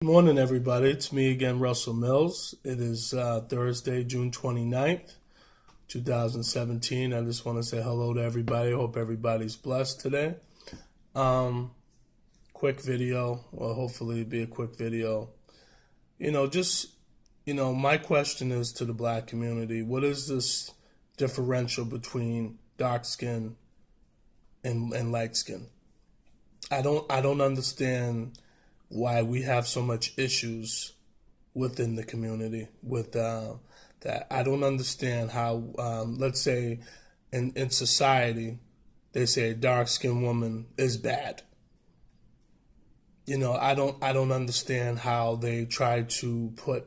Good morning, everybody. It's me again, Russell Mills. It is Thursday, June 29th, 2017. I just want to say hello to everybody. I hope everybody's blessed today. Um, Quick video, well, hopefully it'll be a quick video. My question is to the black community. What is this differential between dark skin and light skin? I don't understand why we have so much issues within the community with that. I don't understand how, let's say, in society, they say a dark-skinned woman is bad. I don't understand how they try to put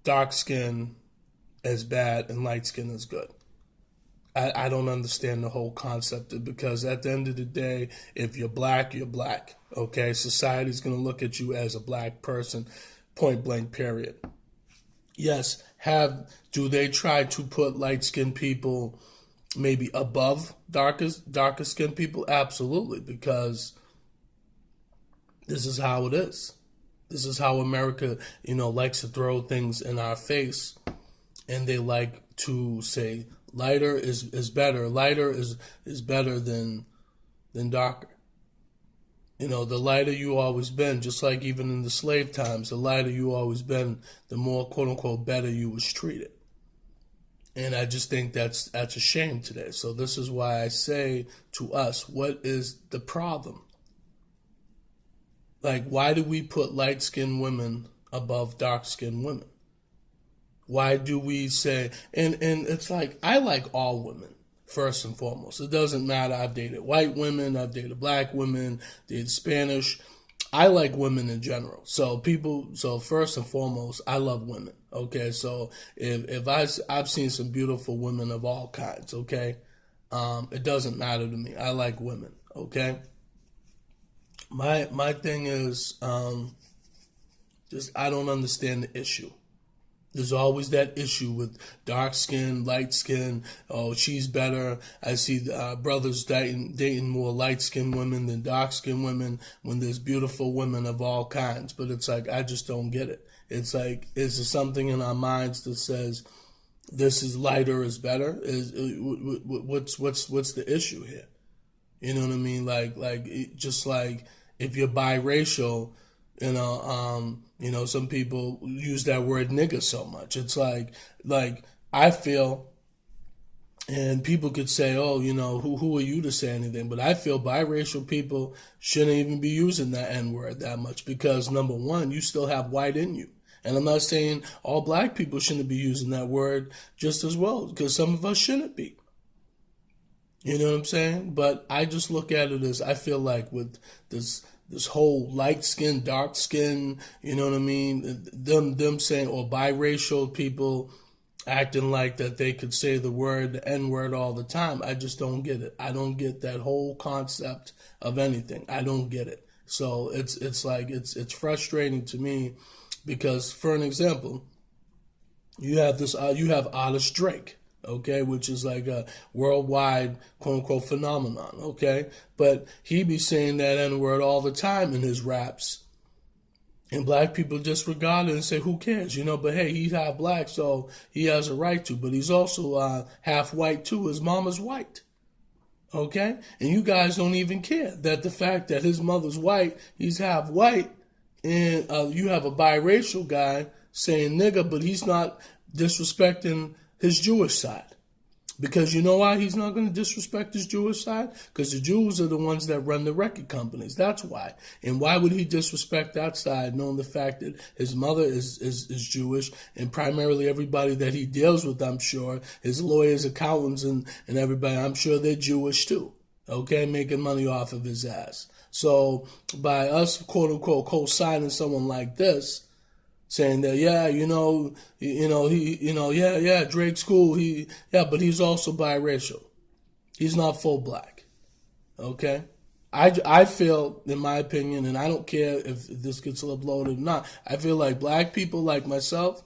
dark skin as bad and light skin as good. I don't understand the whole concept because at the end of the day, if you're black, you're black. Okay, society's going to look at you as a black person, point blank, period. Yes, do they try to put light skinned people maybe above darker skinned people? Absolutely, because this is how it is. This is how America, likes to throw things in our face, and they like to say lighter is better. Lighter is better than darker. The lighter you always been, just like even in the slave times, the lighter you always been, the more quote unquote better you was treated. And I just think that's a shame today. So this is why I say to us, what is the problem? Like, why do we put light-skinned women above dark-skinned women? Why do we say, and it's like, I like all women, first and foremost. It doesn't matter. I've dated white women, I've dated black women, dated Spanish. I like women in general. So first and foremost, I love women. Okay, so if I've seen some beautiful women of all kinds. Okay, it doesn't matter to me. I like women. Okay. My thing is just I don't understand the issue. There's always that issue with dark skin, light skin. Oh, she's better. I see brothers dating more light skinned women than dark skinned women when there's beautiful women of all kinds. But it's like, I just don't get it. It's like, is there something in our minds that says this is lighter is better? What's the issue here? You know what I mean? Just like if you're biracial, some people use that word nigga so much. It's like I feel, and people could say, oh, who are you to say anything? But I feel biracial people shouldn't even be using that N-word that much because, number one, you still have white in you. And I'm not saying all black people shouldn't be using that word just as well, because some of us shouldn't be. You know what I'm saying? But I just look at it as I feel like with this whole light skin, dark skin, you know what I mean? Them saying, or biracial people acting like that they could say the N-word all the time. I just don't get it. I don't get that whole concept of anything. I don't get it. So it's frustrating to me because, for an example, you have Artist Drake. Okay, which is like a worldwide quote unquote phenomenon, okay? But he be saying that N-word all the time in his raps. And black people disregard it and say, who cares? But hey, he's half black, so he has a right to. But he's also half white too. His mama's white. Okay? And you guys don't even care that the fact that his mother's white, he's half white, and you have a biracial guy saying nigga, but he's not disrespecting his Jewish side. Because you know why he's not going to disrespect his Jewish side? Because the Jews are the ones that run the record companies. That's why. And why would he disrespect that side, knowing the fact that his mother is Jewish, and primarily everybody that he deals with, I'm sure, his lawyers, accountants, and everybody, I'm sure they're Jewish too. Okay, making money off of his ass. So by us, quote unquote, co-signing someone like this, saying that, Drake's cool. But he's also biracial. He's not full black. Okay? I feel, in my opinion, and I don't care if this gets uploaded or not, I feel like black people like myself,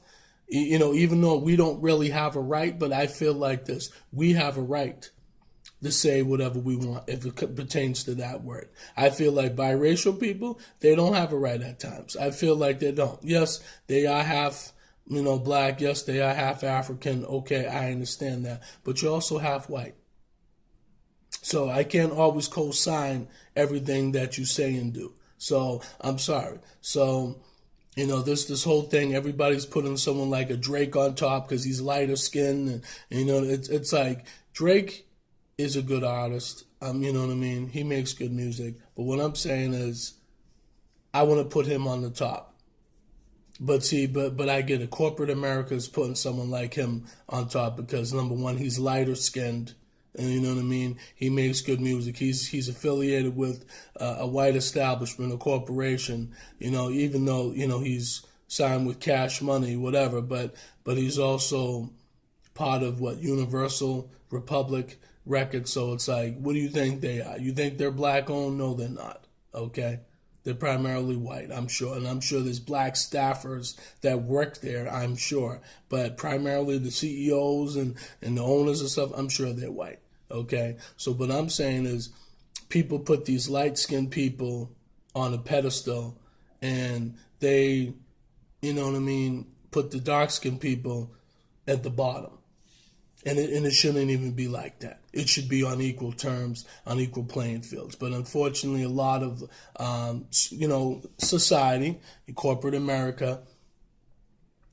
even though we don't really have a right, but I feel like this. We have a right to say whatever we want if it pertains to that word. I feel like biracial people, they don't have a right at times. I feel like they don't. Yes, they are half, black. Yes, they are half African. Okay, I understand that. But you're also half white. So I can't always co-sign everything that you say and do. So I'm sorry. So, this whole thing, everybody's putting someone like a Drake on top because he's lighter skinned. And, it's like Drake is a good artist. You know what I mean? He makes good music. But what I'm saying is I want to put him on the top. But see, but I get it. Corporate America is putting someone like him on top because, number one, he's lighter skinned. And you know what I mean? He makes good music. He's affiliated with a white establishment, a corporation. Even though he's signed with Cash Money, whatever. But he's also part of Universal Republic Records. So it's like, what do you think they are? You think they're black owned? No, they're not. Okay. They're primarily white, I'm sure. And I'm sure there's black staffers that work there, I'm sure. But primarily the CEOs and the owners and stuff, I'm sure they're white. Okay? So what I'm saying is people put these light-skinned people on a pedestal and they, put the dark-skinned people at the bottom. And it shouldn't even be like that. It should be on equal terms, on equal playing fields. But unfortunately, a lot of, society, corporate America,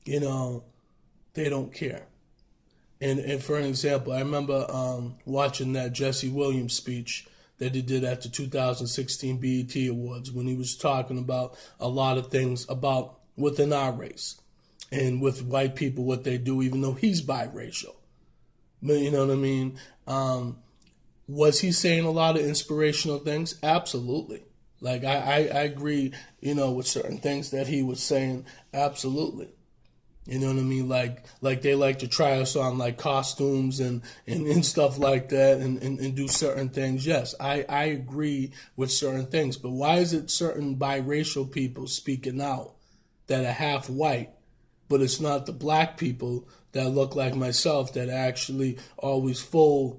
they don't care. And for an example, I remember watching that Jesse Williams speech that he did at the 2016 BET Awards when he was talking about a lot of things about within our race and with white people, what they do, even though he's biracial. But you know what I mean? Was he saying a lot of inspirational things? Absolutely. Like, I agree, with certain things that he was saying. Absolutely. You know what I mean? Like they like to try us on like costumes and stuff like that and do certain things. Yes, I agree with certain things. But why is it certain biracial people speaking out that are half white, but it's not the black people that look like myself that are actually always fully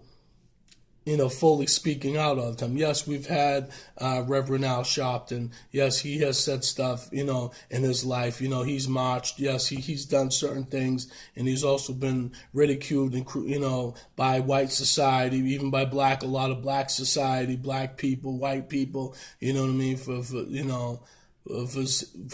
speaking out all the time? Yes, we've had Reverend Al Sharpton. Yes, he has said stuff, in his life. He's marched. Yes, he's done certain things, and he's also been ridiculed, and by white society, even by a lot of black society, black people, white people. You know what I mean? For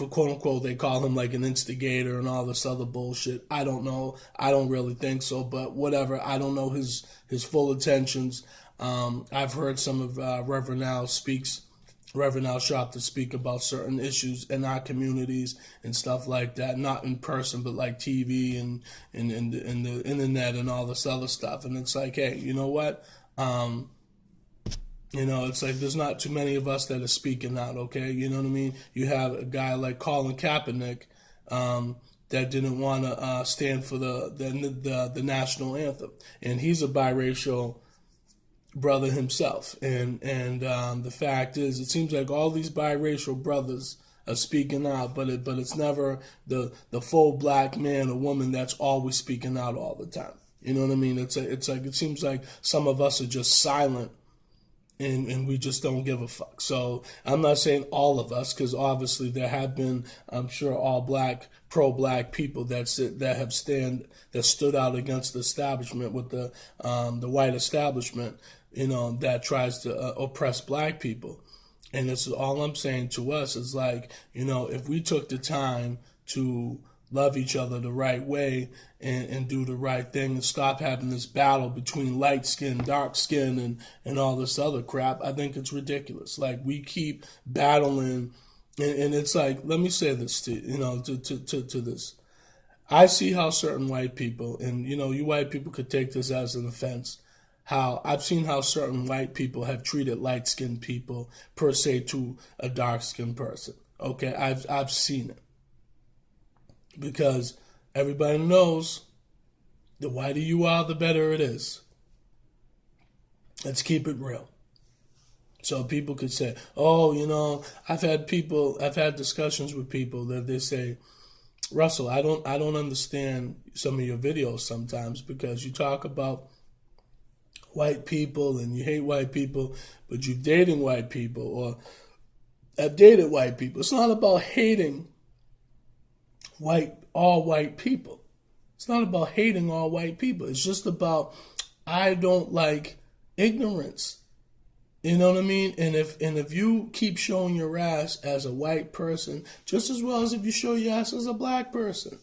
quote unquote, they call him like an instigator and all this other bullshit. I don't know. I don't really think so, but whatever. I don't know his full intentions. I've heard some of Reverend Al Sharpton speak about certain issues in our communities and stuff like that, not in person, but like TV and the internet and all this other stuff. And it's like, hey, you know what? It's like there's not too many of us that are speaking out, okay? You know what I mean? You have a guy like Colin Kaepernick that didn't want to stand for the national anthem. And he's a biracial brother himself. And the fact is, it seems like all these biracial brothers are speaking out, but it's never the full black man or woman that's always speaking out all the time. You know what I mean? It's like it seems like some of us are just silent. And we just don't give a fuck. So I'm not saying all of us, because obviously there have been, I'm sure, all black, pro-black people that stood out against the establishment with the white establishment, that tries to oppress black people. And this is all I'm saying to us is like, if we took the time to love each other the right way and do the right thing and stop having this battle between light skin, dark skin, and all this other crap, I think it's ridiculous. Like, we keep battling, and it's like, let me say this to this. I see how certain white people, and you white people could take this as an offense, I've seen how certain white people have treated light-skinned people per se to a dark-skinned person. Okay, I've seen it. Because everybody knows the whiter you are, the better it is. Let's keep it real. So people could say, oh, I've had discussions with people that they say, Russell, I don't understand some of your videos sometimes because you talk about white people and you hate white people, but you're dating white people or have dated white people. It's not about hating all white people. It's not about hating all white people. It's just about I don't like ignorance. You know what I mean? And if you keep showing your ass as a white person, just as well as if you show your ass as a black person,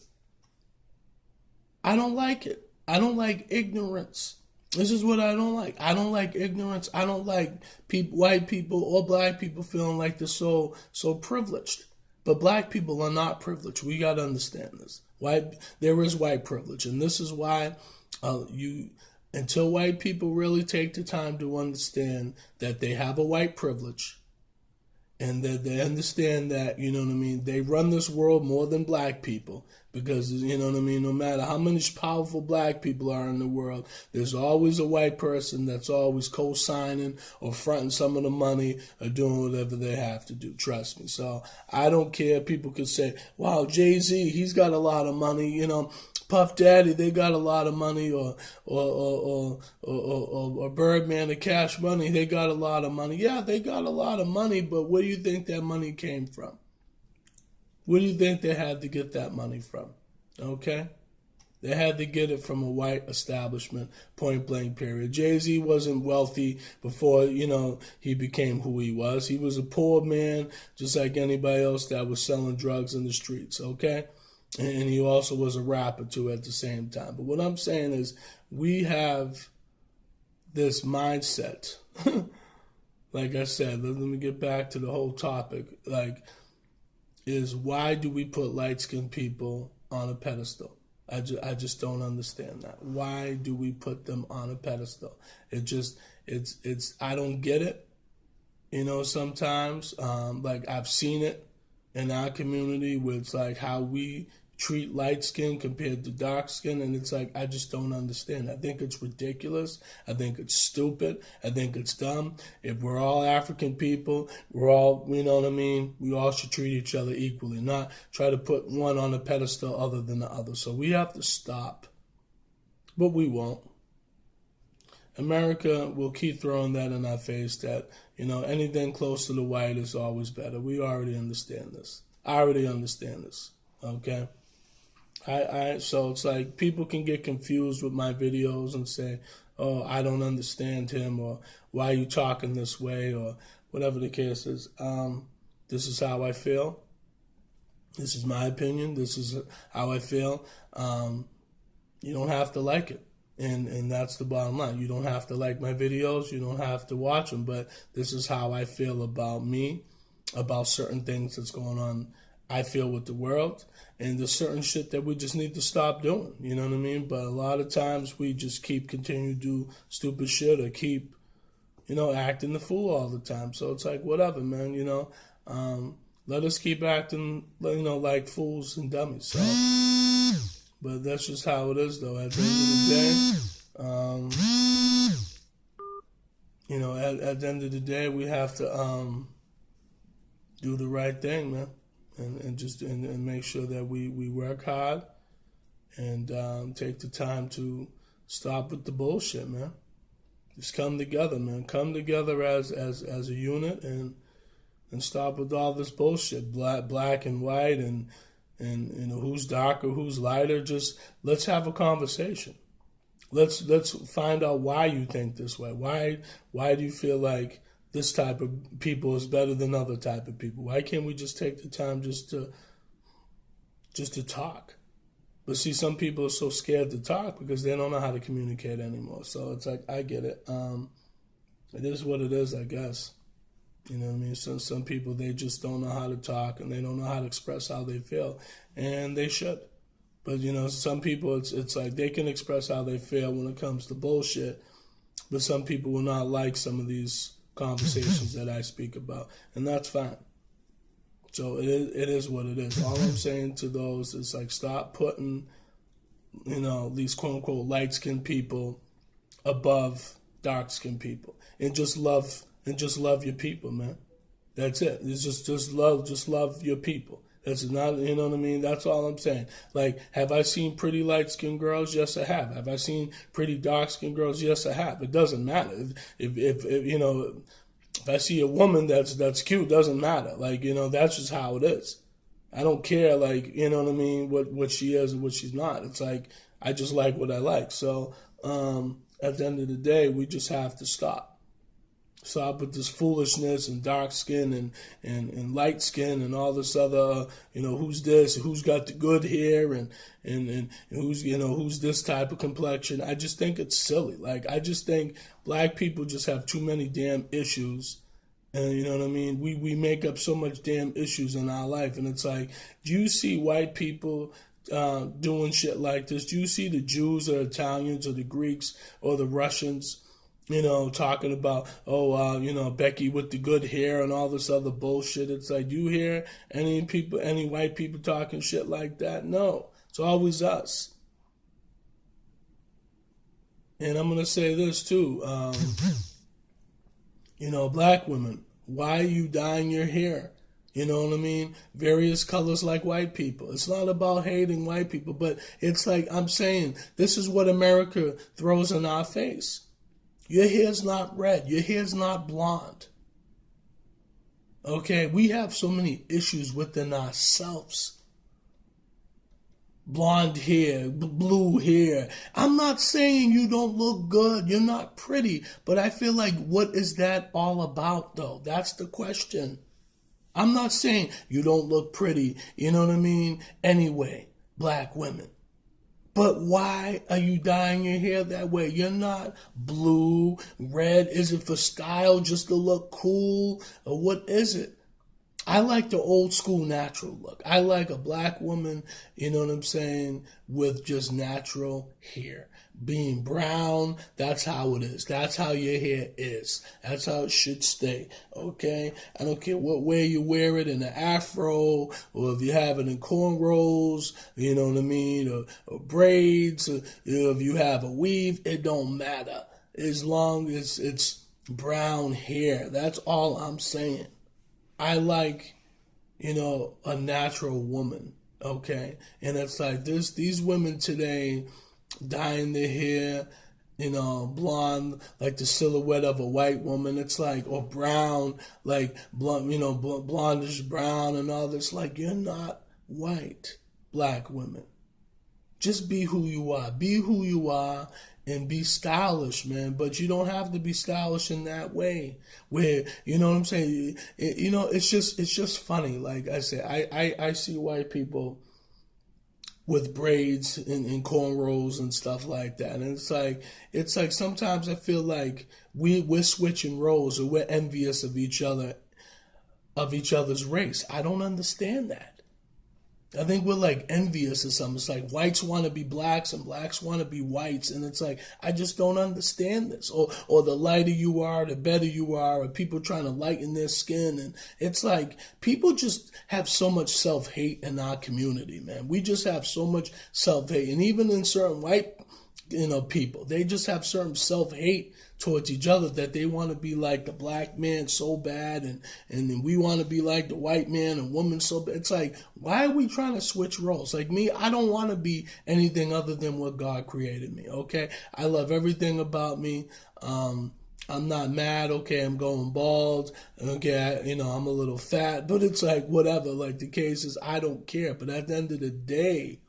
I don't like it. I don't like ignorance. This is what I don't like. I don't like ignorance. I don't like white people or black people feeling like they're so privileged. But black people are not privileged. We got to understand this. There is white privilege, and this is why until white people really take the time to understand that they have a white privilege and that they understand that, you know what I mean, they run this world more than black people because, you know what I mean, no matter how many powerful black people are in the world, there's always a white person that's always co-signing or fronting some of the money or doing whatever they have to do. Trust me. So I don't care. People could say, wow, Jay-Z, he's got a lot of money, you know, Puff Daddy, they got a lot of money, or Birdman, the Cash Money, they got a lot of money. Yeah, they got a lot of money, but where do you think that money came from? Where do you think they had to get that money from? Okay? They had to get it from a white establishment, point blank, period. Jay-Z wasn't wealthy before, you know, he became who he was. He was a poor man, just like anybody else that was selling drugs in the streets, okay? And he also was a rapper, too, at the same time. But what I'm saying is we have this mindset. Like I said, let me get back to the whole topic. Like, is why do we put light-skinned people on a pedestal? I just don't understand that. Why do we put them on a pedestal? It's I don't get it. You know, sometimes, like I've seen it in our community where it's like how we treat light skin compared to dark skin, and it's like I just don't understand. I think it's ridiculous. I think it's stupid. I think it's dumb. If we're all African people, we're all, you know what I mean, we all should treat each other equally, not try to put one on a pedestal other than the other. So we have to stop. But we won't. America will keep throwing that in our face that, you know, anything close to the white is always better. We already understand this. I already understand this. Okay? So it's like people can get confused with my videos and say, oh, I don't understand him, or why are you talking this way, or whatever the case is. This is how I feel. This is my opinion. This is how I feel. You don't have to like it. And that's the bottom line. You don't have to like my videos. You don't have to watch them. But this is how I feel about me, about certain things that's going on, I feel, with the world. And there's certain shit that we just need to stop doing. You know what I mean? But a lot of times we just continue to do stupid shit or keep, you know, acting the fool all the time. So it's like, whatever, man, you know. Let us keep acting, you know, like fools and dummies. So, but that's just how it is, though. At the end of the day, you know, at the end of the day, we have to do the right thing, man. And make sure that we work hard and take the time to stop with the bullshit, man. Just come together, man. Come together as a unit and stop with all this bullshit, black and white, and you know, who's darker, who's lighter. Just let's have a conversation. Let's find out why you think this way. Why do you feel like this type of people is better than other type of people? Why can't we just take the time just to talk? But see, some people are so scared to talk because they don't know how to communicate anymore. So it's like, I get it. It is what it is, I guess. You know what I mean? Some people, they just don't know how to talk and they don't know how to express how they feel. And they should. But, you know, some people, it's like they can express how they feel when it comes to bullshit. But some people will not like some of these conversations that I speak about, and that's fine. So it is what it is. All I'm saying to those is like, stop putting, you know, these quote unquote light skinned people above dark skinned people, and just love your people, man. That's it. It's just love your people. It's not, you know what I mean? That's all I'm saying. Like, have I seen pretty light-skinned girls? Yes, I have. Have I seen pretty dark-skinned girls? Yes, I have. It doesn't matter. If you know, if I see a woman that's cute, doesn't matter. Like, you know, that's just how it is. I don't care, like, you know what I mean, what she is and what she's not. It's like, I just like what I like. So, at the end of the day, we just have to stop. Stop with this foolishness and dark skin and light skin and all this other, you know, who's this, who's got the good hair and who's, you know, who's this type of complexion. I just think it's silly. Like, I just think black people just have too many damn issues. And you know what I mean? We make up so much damn issues in our life. And it's like, do you see white people doing shit like this? Do you see the Jews or Italians or the Greeks or the Russians, you know, talking about, you know, Becky with the good hair and all this other bullshit? It's like, do you hear any white people talking shit like that? No. It's always us. And I'm going to say this too. You know, black women, why are you dyeing your hair? You know what I mean? Various colors like white people. It's not about hating white people, but it's like I'm saying, this is what America throws in our face. Your hair's not red. Your hair's not blonde. Okay? We have so many issues within ourselves. Blonde hair, blue hair. I'm not saying you don't look good. You're not pretty. But I feel like, what is that all about, though? That's the question. I'm not saying you don't look pretty. You know what I mean? Anyway, black women. But why are you dyeing your hair that way? You're not blue, red. Is it for style, just to look cool? Or what is it? I like the old school natural look. I like a black woman, you know what I'm saying, with just natural hair. Being brown, that's how it is. That's how your hair is. That's how it should stay, okay? I don't care what way you wear it, in an afro, or if you have it in cornrows, you know what I mean, or braids, or if you have a weave, it don't matter. As long as it's brown hair, that's all I'm saying. I like, you know, a natural woman, okay? And it's like this, these women today dyeing their hair, you know, blonde, like the silhouette of a white woman. It's like, or brown, like blonde, you know, blondish brown and all this. Like, you're not white, black women. Just be who you are. Be who you are and be stylish, man. But you don't have to be stylish in that way. Where, you know what I'm saying? You know, it's just funny. Like I say, I see white people with braids and cornrows and stuff like that. And it's like sometimes I feel like we're switching roles, or we're envious of each other's race. I don't understand that. I think we're like envious or something. It's like whites want to be blacks and blacks want to be whites. And it's like, I just don't understand this. Or the lighter you are, the better you are, or people trying to lighten their skin. And it's like, people just have so much self-hate in our community, man. We just have so much self-hate. And even in certain white, you know, people, they just have certain self-hate towards each other, that they want to be like the black man so bad, and then we want to be like the white man and woman so bad. It's like, why are we trying to switch roles? Like me, I don't want to be anything other than what God created me, okay? I love everything about me. I'm not mad, okay? I'm going bald, okay? You know, I'm a little fat, but it's like, whatever, like the case is, I don't care. But at the end of the day,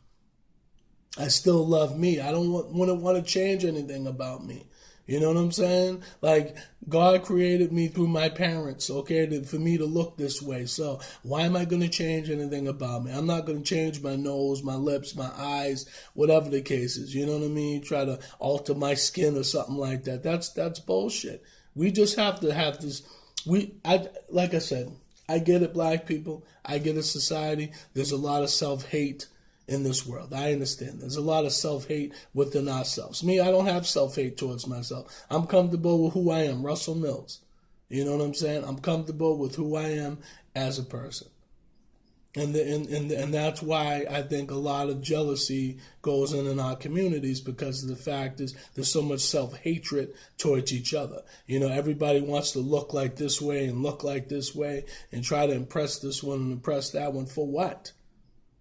I still love me. I don't want to change anything about me. You know what I'm saying? Like, God created me through my parents, okay, for me to look this way. So why am I going to change anything about me? I'm not going to change my nose, my lips, my eyes, whatever the case is. You know what I mean? Try to alter my skin or something like that. That's bullshit. We just have to have this. Like I said, I get it, black people. I get it, society. There's a lot of self-hate in this world. I understand. There's a lot of self-hate within ourselves. Me, I don't have self-hate towards myself. I'm comfortable with who I am, Russell Mills. You know what I'm saying? I'm comfortable with who I am as a person. And that's why I think a lot of jealousy goes in our communities, because of the fact is there's so much self-hatred towards each other. Everybody wants to look like this way and look like this way and try to impress this one and impress that one. For what?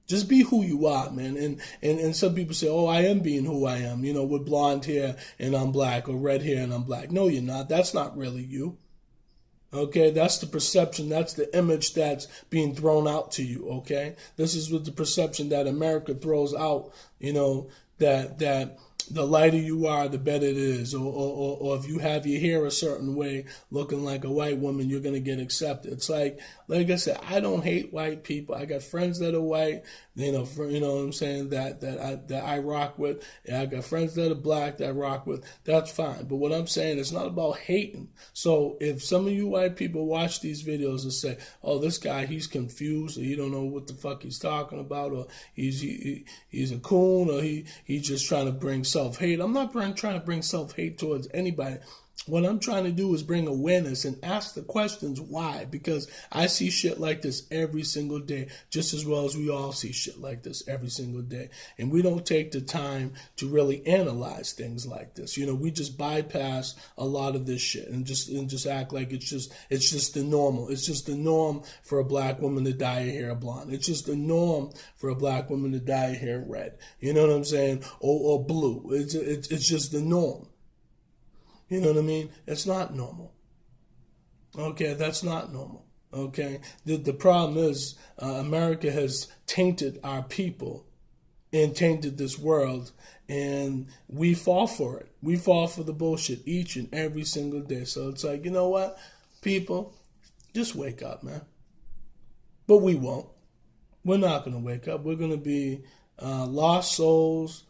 Just be who you are, man. And some people say, oh, I am being who I am, with blonde hair and I'm black, or red hair and I'm black. No, you're not. That's not really you. Okay, that's the perception, that's the image that's being thrown out to you, okay? This is what the perception that America throws out, that the lighter you are, the better it is. Or if you have your hair a certain way, looking like a white woman, you're going to get accepted. It's like I said, I don't hate white people. I got friends that are white, you know what I'm saying, that I rock with. And I got friends that are black that I rock with. That's fine. But what I'm saying, it's not about hating. So if some of you white people watch these videos and say, oh, this guy, he's confused, or he don't know what the fuck he's talking about, or he's a coon, or he's just trying to bring self-hate. I'm not trying to bring self-hate towards anybody. What I'm trying to do is bring awareness and ask the questions why, because I see shit like this every single day, just as well as we all see shit like this every single day. And we don't take the time to really analyze things like this. We just bypass a lot of this shit and just act like it's just the normal. It's just the norm for a black woman to dye her hair blonde. It's just the norm for a black woman to dye her hair red. You know what I'm saying? Or blue. It's just the norm. You know what I mean? It's not normal. Okay, that's not normal. Okay, the problem is America has tainted our people and tainted this world, and we fall for it. We fall for the bullshit each and every single day. So it's like, you know what, people, just wake up, man. But we won't. We're not going to wake up. We're going to be lost souls.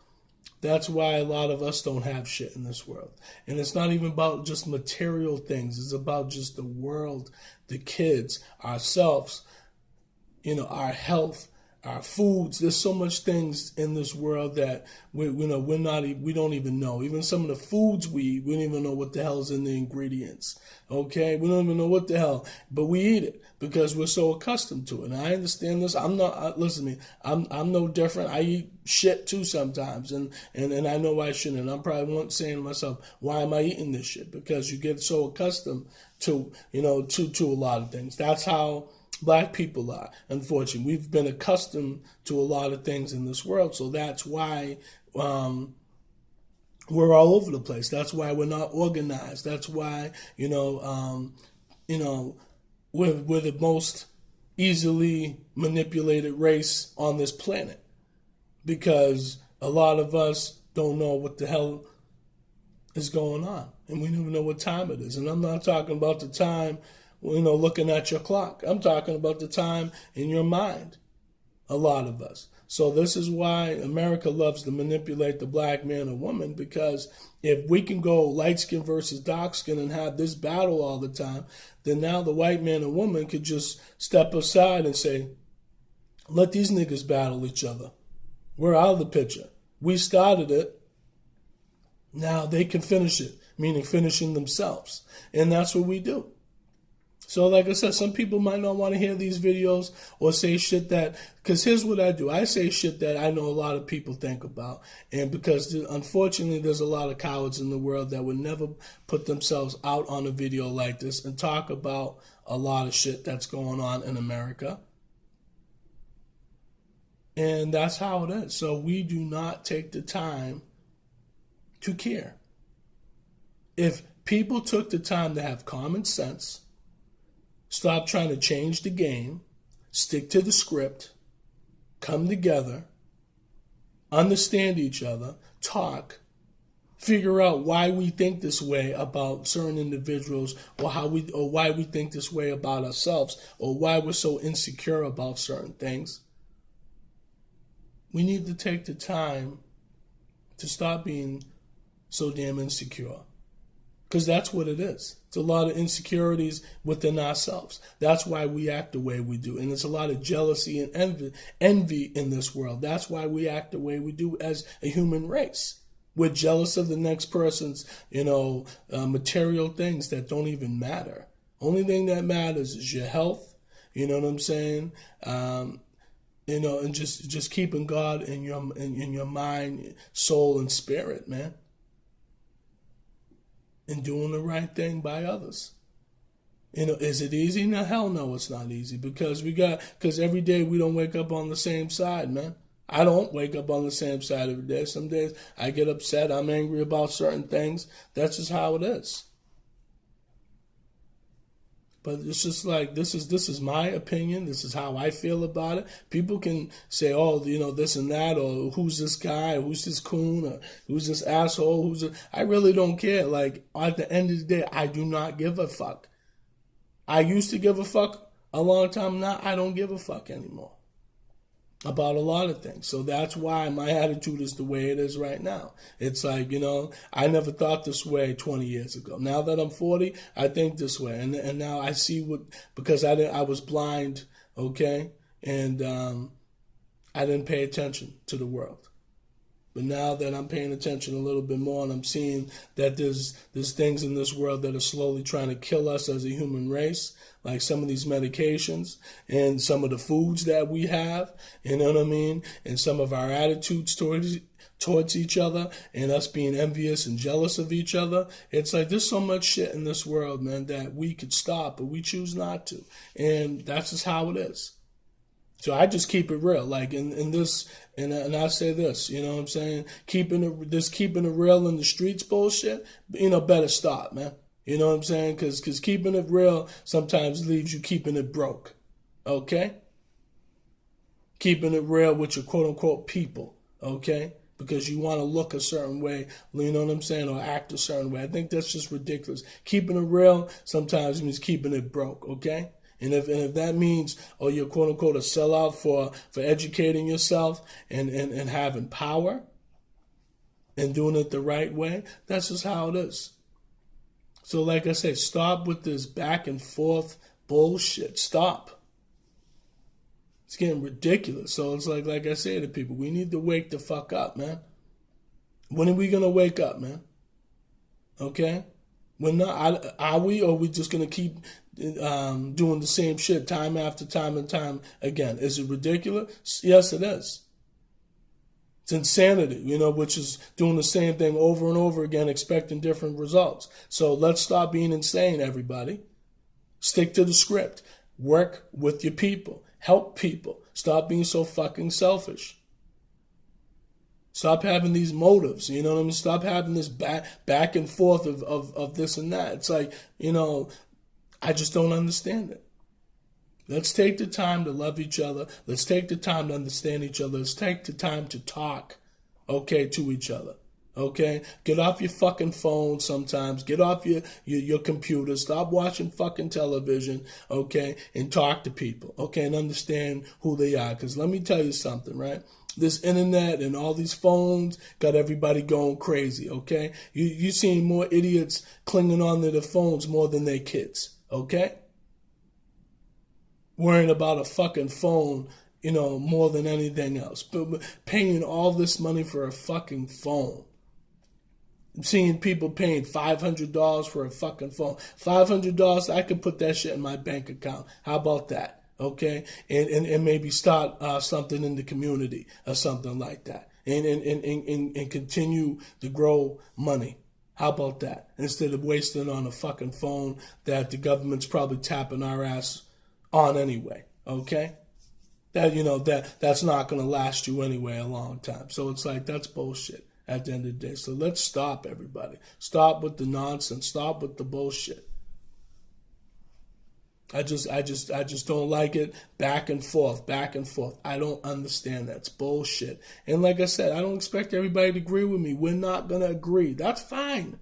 That's why a lot of us don't have shit in this world. And it's not even about just material things. It's about just the world, the kids, ourselves, our health, our foods. There's so much things in this world that we don't even know. Even some of the foods we eat, we don't even know what the hell is in the ingredients. Okay, we don't even know what the hell, but we eat it because we're so accustomed to it. And I understand this. Listen to me. I'm no different. I eat shit too sometimes, and I know I shouldn't. And I'm probably saying to myself, why am I eating this shit? Because you get so accustomed to to a lot of things. That's how black people are. Unfortunately, we've been accustomed to a lot of things in this world, so that's why we're all over the place. That's why we're not organized. That's why we're the most easily manipulated race on this planet, because a lot of us don't know what the hell is going on, and we don't even know what time it is. And I'm not talking about the time looking at your clock. I'm talking about the time in your mind, a lot of us. So this is why America loves to manipulate the black man or woman, because if we can go light skin versus dark skin and have this battle all the time, then now the white man or woman could just step aside and say, let these niggas battle each other. We're out of the picture. We started it. Now they can finish it, meaning finishing themselves. And that's what we do. So like I said, some people might not want to hear these videos or say shit because here's what I do. I say shit that I know a lot of people think about. And because unfortunately there's a lot of cowards in the world that would never put themselves out on a video like this and talk about a lot of shit that's going on in America. And that's how it is. So we do not take the time to care. If people took the time to have common sense, stop trying to change the game, stick to the script, come together, understand each other, talk, figure out why we think this way about certain individuals, or why we think this way about ourselves, or why we're so insecure about certain things. We need to take the time to stop being so damn insecure. Because that's what it is. It's a lot of insecurities within ourselves. That's why we act the way we do. And there's a lot of jealousy and envy in this world. That's why we act the way we do as a human race. We're jealous of the next person's, material things that don't even matter. Only thing that matters is your health. You know what I'm saying? and just keeping God in your mind, soul, and spirit, man, and doing the right thing by others. Is it easy? No, hell no, it's not easy, because every day we don't wake up on the same side, man. I don't wake up on the same side every day. Some days I get upset, I'm angry about certain things. That's just how it is. But it's just like, this is my opinion. This is how I feel about it. People can say, oh, this and that, or who's this guy, or who's this coon, or who's this asshole, I really don't care. Like, at the end of the day, I do not give a fuck. I used to give a fuck a long time. Now I don't give a fuck anymore about a lot of things. So that's why my attitude is the way it is right now. It's like, I never thought this way 20 years ago. Now that I'm 40, I think this way. And now I see because I was blind, okay? And I didn't pay attention to the world. But now that I'm paying attention a little bit more, and I'm seeing that there's things in this world that are slowly trying to kill us as a human race, like some of these medications and some of the foods that we have, you know what I mean? And some of our attitudes towards each other, and us being envious and jealous of each other. It's like, there's so much shit in this world, man, that we could stop, but we choose not to. And that's just how it is. So I just keep it real, like in this, and I say this, you know what I'm saying? Keeping it real in the streets bullshit, better stop, man. You know what I'm saying? Because keeping it real sometimes leaves you keeping it broke, okay? Keeping it real with your quote-unquote people, okay? Because you want to look a certain way, you know what I'm saying, or act a certain way. I think that's just ridiculous. Keeping it real sometimes means keeping it broke, okay? And if that means, you're quote unquote a sellout for educating yourself and having power and doing it the right way, that's just how it is. So like I say, stop with this back and forth bullshit. Stop. It's getting ridiculous. So it's like I say to people, we need to wake the fuck up, man. When are we gonna wake up, man? Okay? We're not. Are we, or are we just gonna keep doing the same shit time after time and time again? Is it ridiculous? Yes, it is. It's insanity, which is doing the same thing over and over again, expecting different results. So let's stop being insane, everybody. Stick to the script. Work with your people. Help people. Stop being so fucking selfish. Stop having these motives, you know what I mean? Stop having this back and forth of this and that. It's like, I just don't understand it. Let's take the time to love each other. Let's take the time to understand each other. Let's take the time to talk, okay, to each other, okay? Get off your fucking phone sometimes. Get off your computer. Stop watching fucking television, okay, and talk to people, okay, and understand who they are. Because let me tell you something, right? This internet and all these phones got everybody going crazy, okay? You seeing more idiots clinging on to their phones more than their kids, okay? Worrying about a fucking phone, more than anything else. But paying all this money for a fucking phone. I'm seeing people paying $500 for a fucking phone. $500, I could put that shit in my bank account. How about that? Okay? And maybe start something in the community or something like that. And continue to grow money. How about that? Instead of wasting on a fucking phone that the government's probably tapping our ass on anyway, okay? That's not going to last you anyway a long time. So it's like, that's bullshit at the end of the day. So let's stop, everybody. Stop with the nonsense. Stop with the bullshit. I just don't like it. Back and forth. I don't understand that. It's bullshit. And like I said, I don't expect everybody to agree with me. We're not going to agree. That's fine.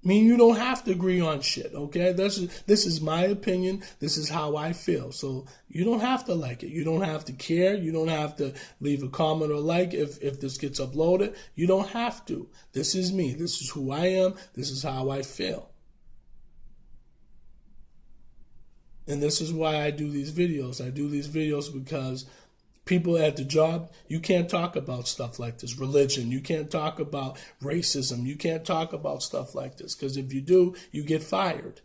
I mean, you don't have to agree on shit, okay? This is my opinion. This is how I feel. So you don't have to like it. You don't have to care. You don't have to leave a comment or like if this gets uploaded. You don't have to. This is me. This is who I am. This is how I feel. And this is why I do these videos. I do these videos because people at the job, you can't talk about stuff like this. Religion, you can't talk about racism. You can't talk about stuff like this because if you do, you get fired.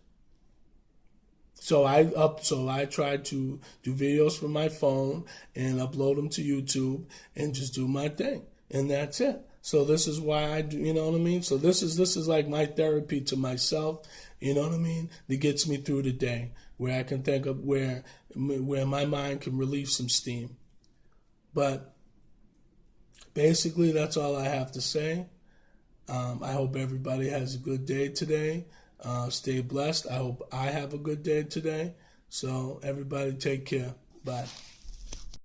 So I try to do videos from my phone and upload them to YouTube and just do my thing, and that's it. So this is why I do, you know what I mean? So this is like my therapy to myself, you know what I mean? That gets me through the day, where I can think of where my mind can relieve some steam. But basically, that's all I have to say. I hope everybody has a good day today. Stay blessed. I hope I have a good day today. So everybody take care. Bye.